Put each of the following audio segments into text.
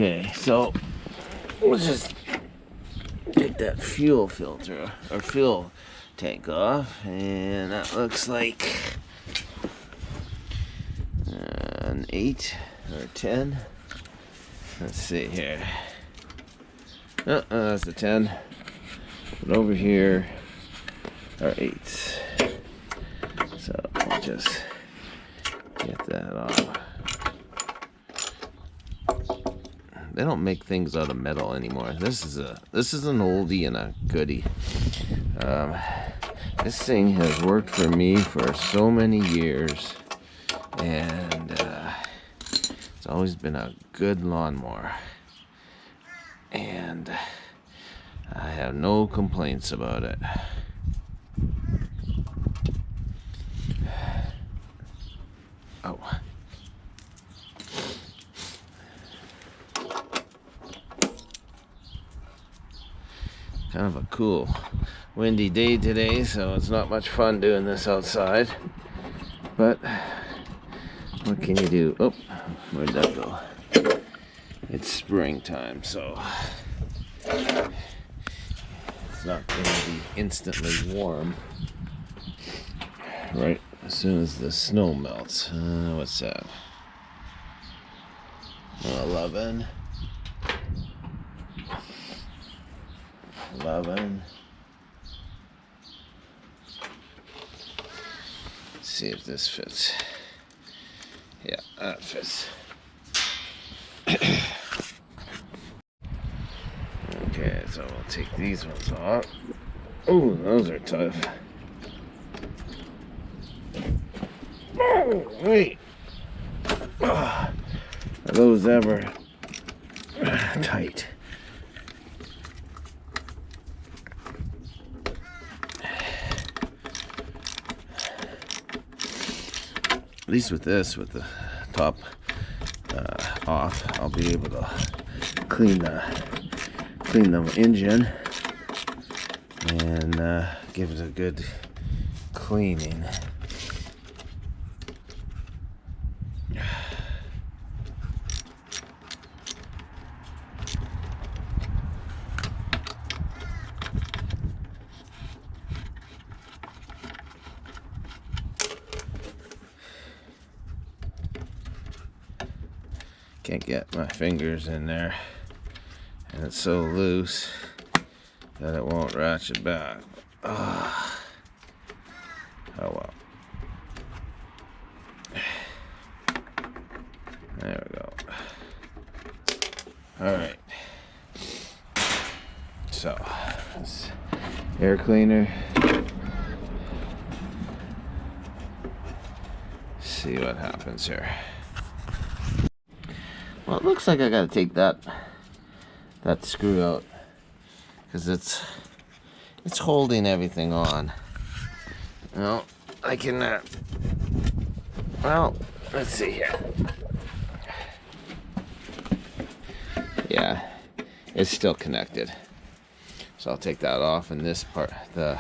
Okay, so let's just take that fuel filter or fuel tank off, and that looks like an 8 or 10. Let's see here. That's a 10. But over here are 8s. So I'll just get that off. They don't make things out of metal anymore. This is an oldie and a goodie. This thing has worked for me for so many years, and it's always been a good lawnmower, and I have no complaints about it. Oh. Kind of a cool windy day today, so it's not much fun doing this outside, but what can you do? Oh, where'd that go? It's springtime, so it's not going to be instantly warm right as soon as the snow melts. What's that? 11. 11. Let's see if this fits. Yeah, that fits. Okay, so we'll take these ones off. Oh, those are tough. Oh, wait. Are those ever tight? At least with this, with the top off, I'll be able to clean the engine and give it a good cleaning. Can't get my fingers in there, and it's so loose that it won't ratchet back. Oh well. There we go. Alright. So, this air cleaner. See what happens here. Well, it looks like I gotta take that screw out because it's holding everything on. Well, I can. Well, let's see here. Yeah, it's still connected. So I'll take that off, and this part, the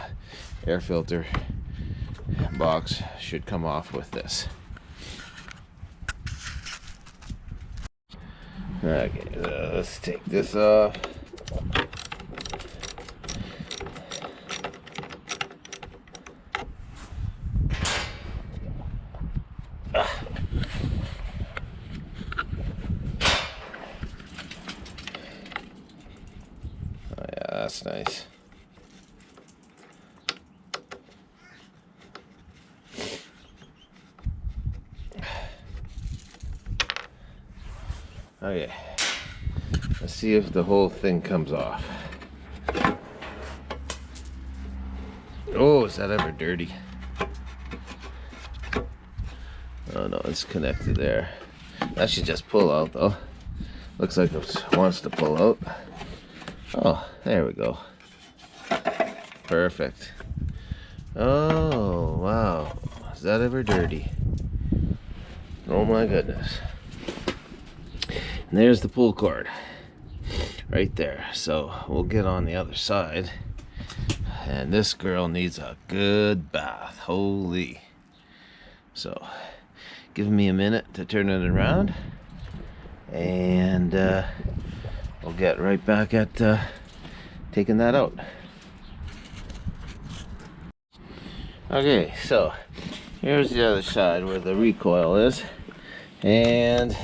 air filter box, should come off with this. Okay, let's take this off. Oh yeah, that's nice. Okay, let's see if the whole thing comes off. Oh, is that ever dirty? Oh no, it's connected there. That should just pull out though. Looks like it wants to pull out. Oh, there we go. Perfect. Oh, wow. Is that ever dirty? Oh my goodness. And there's the pull cord right there. So we'll get on the other side, and this girl needs a good bath. Holy. So give me a minute to turn it around, and we'll get right back at taking that out. Okay, so here's the other side where the recoil is, and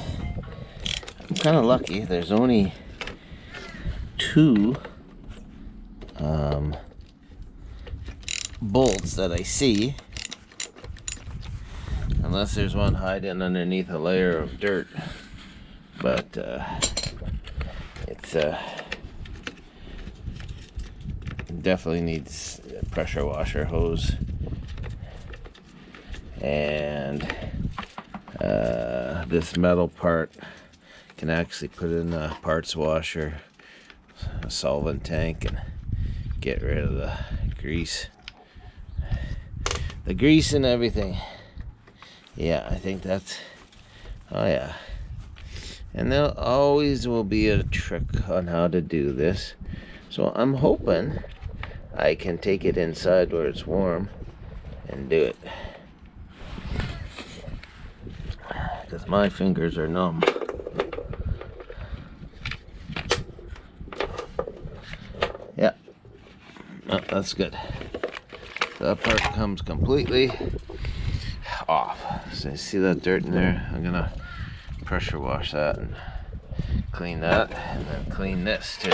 I'm kind of lucky. There's only two bolts that I see, unless there's one hiding underneath a layer of dirt. But it's definitely needs a pressure washer hose, and this metal part can actually put in a parts washer, a solvent tank, and get rid of the grease and everything. Yeah, I think that's, oh yeah. And there always will be a trick on how to do this. So I'm hoping I can take it inside where it's warm and do it, because my fingers are numb. Yeah, oh, that's good. That part comes completely off. So you see that dirt in there? I'm gonna pressure wash that and clean that, and then clean this too.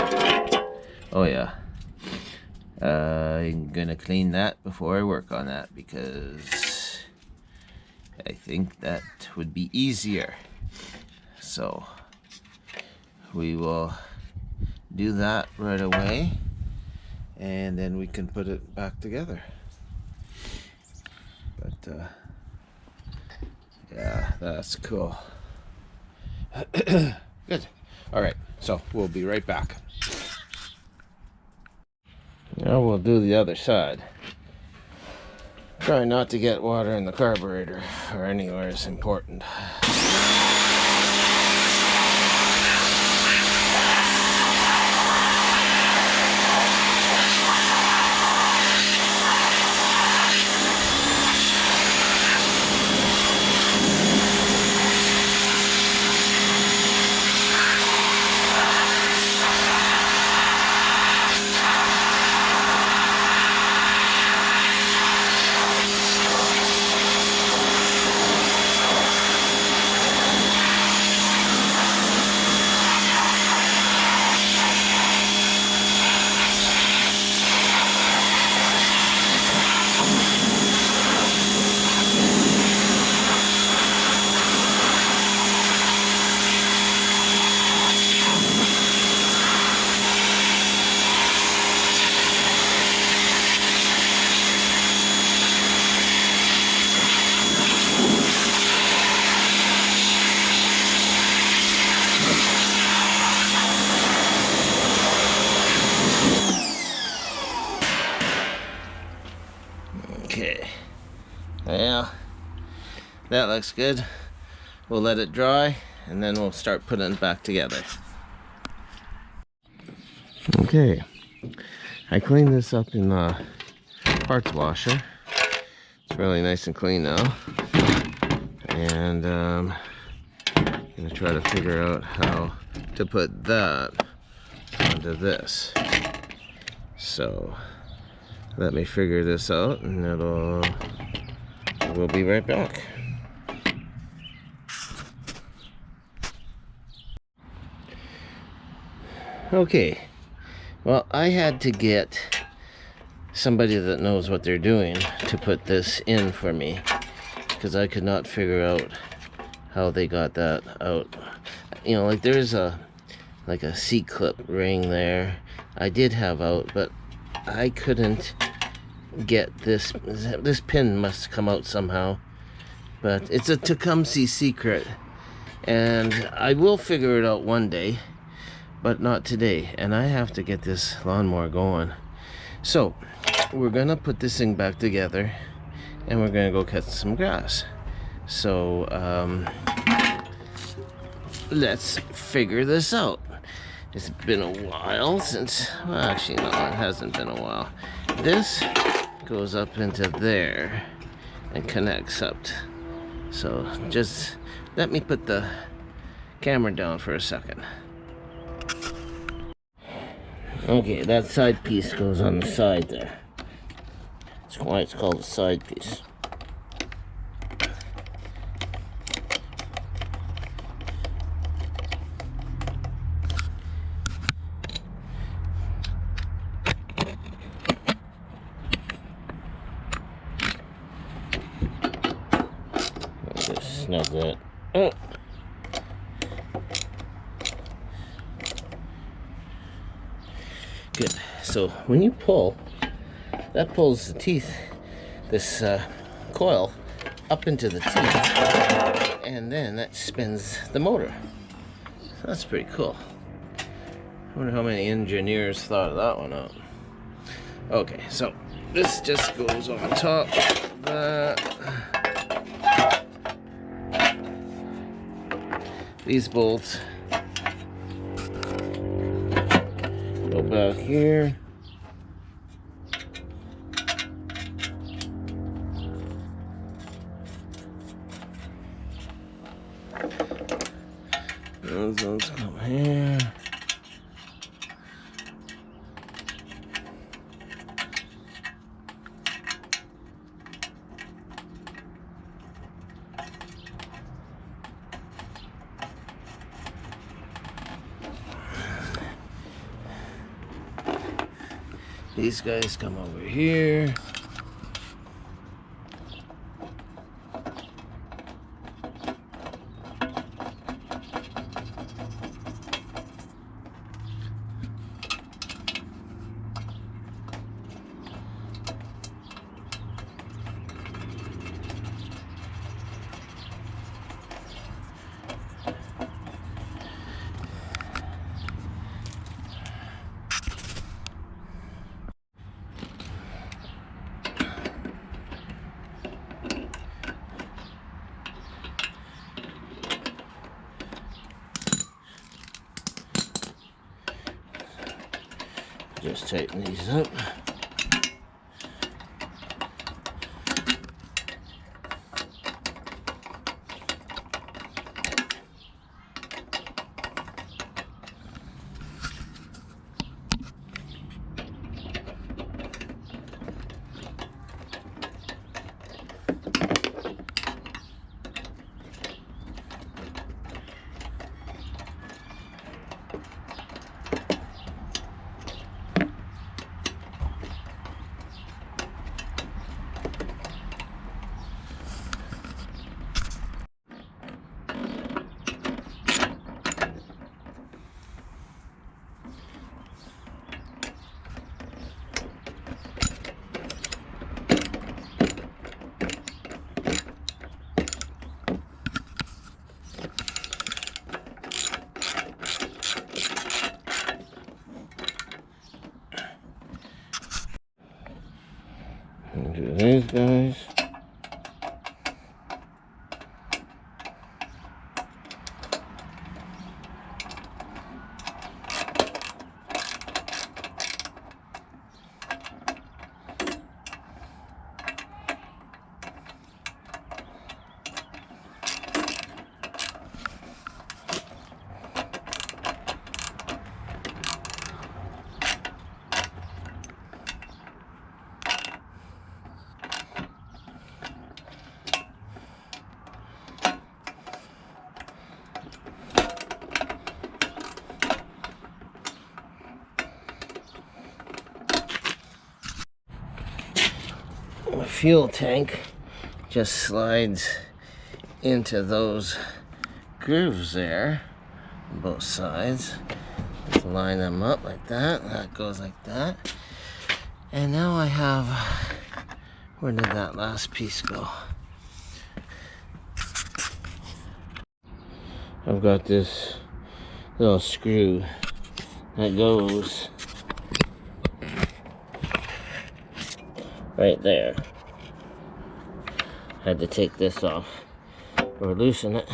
Oh yeah, I'm gonna clean that before I work on that, because I think that would be easier. So we will do that right away, and then we can put it back together. But yeah, that's cool. Good. All right, so we'll be right back. Now we'll do the other side. Try not to get water in the carburetor or anywhere is important. Okay, well, that looks good. We'll let it dry, and then we'll start putting it back together. Okay, I cleaned this up in the parts washer. It's really nice and clean now, and I'm gonna try to figure out how to put that onto this. So let me figure this out, and we'll be right back. Okay, well, I had to get somebody that knows what they're doing to put this in for me, because I could not figure out how they got that out. You know, like there's like a seat clip ring there I did have out, but I couldn't get this pin must come out somehow, but it's a TECUMSEH secret, and I will figure it out one day, but not today. And I have to get this lawnmower going, so we're gonna put this thing back together, and we're gonna go cut some grass. So let's figure this out. It's been a while since, well, actually no, it hasn't been a while. This goes up into there and connects up. So just let me put the camera down for a second. Okay, that side piece goes on the side there. That's why it's called a side piece. Just snug that up. Good. So when you pull, that pulls the teeth, this coil, up into the teeth, and then that spins the motor. So that's pretty cool. I wonder how many engineers thought of that one out. Okay, so this just goes on top of that. These bolts go back here. Those ones come here. These guys come over here. Just tighten these up. Do these guys. The fuel tank just slides into those grooves there on both sides. Just line them up like that. That goes like that. And now I have, where did that last piece go? I've got this little screw that goes right there. I had to take this off or loosen it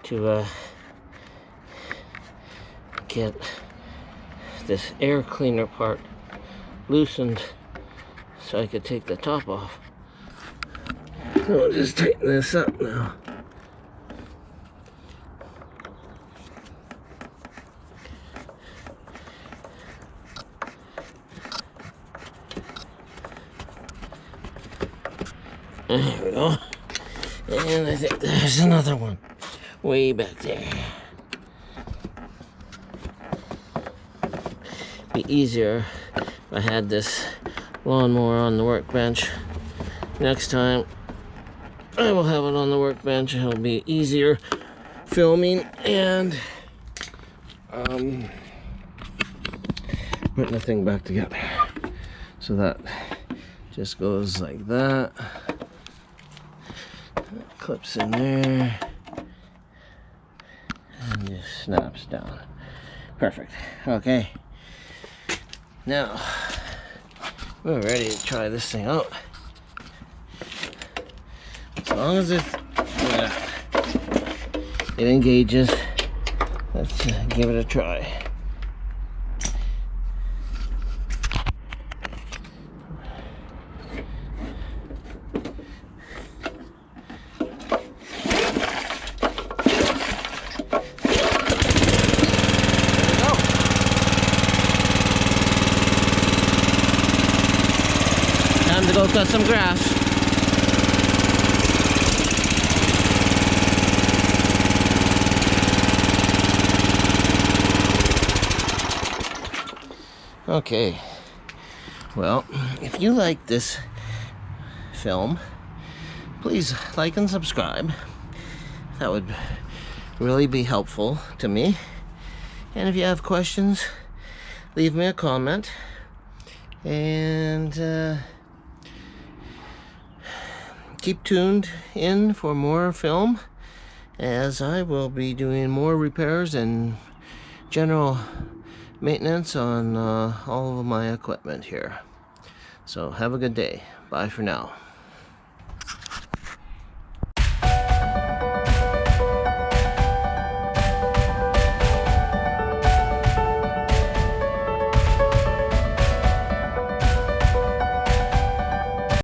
to get this air cleaner part loosened so I could take the top off. So I'll just tighten this up now. we go. And I think there's another one way back there. Be easier if I had this lawnmower on the workbench. Next time I will have it on the workbench. It'll be easier filming and putting the thing back together. So that just goes like that. Clips in there and just snaps down. Perfect. Okay. Now we're ready to try this thing out. As long as it engages, let's give it a try. Time to go cut some grass. Okay, well, if you like this film, please like and subscribe. That would really be helpful to me. And if you have questions, leave me a comment. And keep tuned in for more film, as I will be doing more repairs and general maintenance on all of my equipment here. So have a good day. Bye for now.